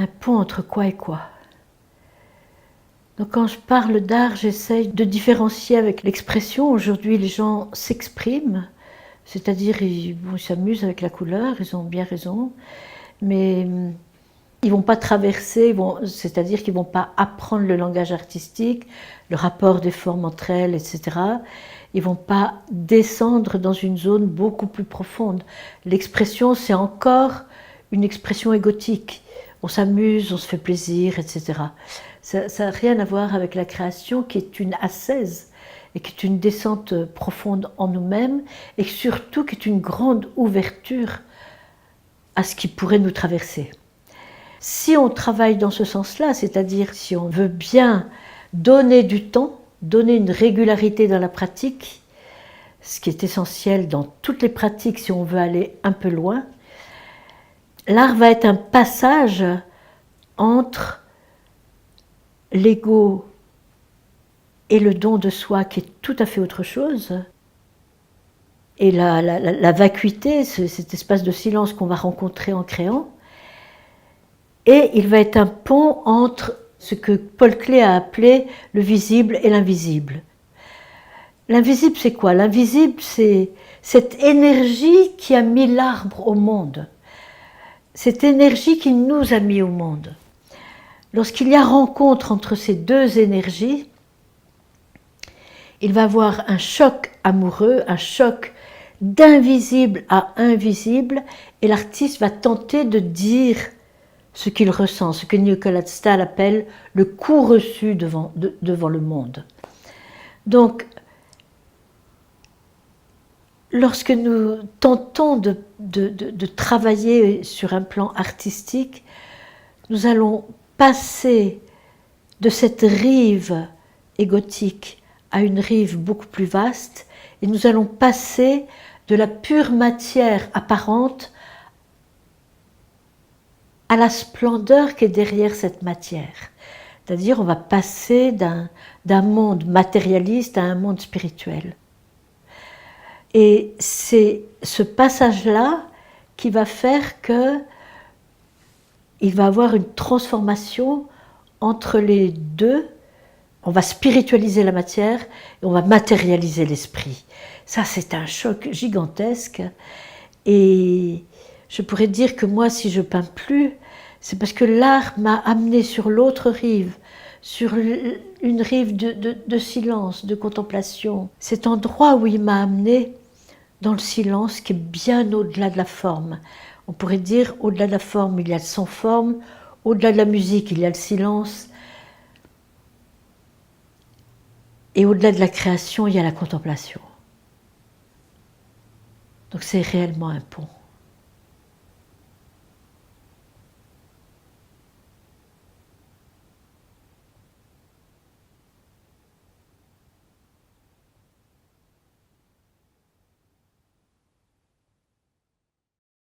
Un pont entre quoi et quoi? Donc quand je parle d'art, j'essaye de différencier avec l'expression. Aujourd'hui, les gens s'expriment, c'est-à-dire ils s'amusent avec la couleur, ils ont bien raison, mais ils ne vont pas traverser, c'est-à-dire qu'ils ne vont pas apprendre le langage artistique, le rapport des formes entre elles, etc. Ils ne vont pas descendre dans une zone beaucoup plus profonde. L'expression, c'est encore une expression égotique. On s'amuse, on se fait plaisir, etc. Ça n'a rien à voir avec la création qui est une ascèse et qui est une descente profonde en nous-mêmes et surtout qui est une grande ouverture à ce qui pourrait nous traverser. Si on travaille dans ce sens-là, c'est-à-dire si on veut bien donner du temps, donner une régularité dans la pratique, ce qui est essentiel dans toutes les pratiques si on veut aller un peu loin, l'art va être un passage entre l'ego et le don de soi qui est tout à fait autre chose, et la vacuité, cet espace de silence qu'on va rencontrer en créant, et il va être un pont entre ce que Paul Klee a appelé le visible et l'invisible. L'invisible, c'est quoi? L'invisible, c'est cette énergie qui a mis l'arbre au monde, cette énergie qui nous a mis au monde. Lorsqu'il y a rencontre entre ces deux énergies, il va y avoir un choc amoureux, un choc d'invisible à invisible, et l'artiste va tenter de dire ce qu'il ressent, ce que Nicolas Stahl appelle le coup reçu devant le monde. Donc, lorsque nous tentons de travailler sur un plan artistique, nous allons passer de cette rive égotique à une rive beaucoup plus vaste, et nous allons passer de la pure matière apparente à la splendeur qui est derrière cette matière. C'est-à-dire, on va passer d'un monde matérialiste à un monde spirituel. Et c'est ce passage-là qui va faire qu'il va y avoir une transformation entre les deux. On va spiritualiser la matière et on va matérialiser l'esprit. Ça, c'est un choc gigantesque. Et je pourrais dire que moi, si je peins plus, c'est parce que l'art m'a amené sur l'autre rive, sur une rive de silence, de contemplation. Cet endroit où il m'a amené dans le silence qui est bien au-delà de la forme. On pourrait dire, au-delà de la forme, il y a le sans forme, au-delà de la musique, il y a le silence, et au-delà de la création, il y a la contemplation. Donc c'est réellement un pont.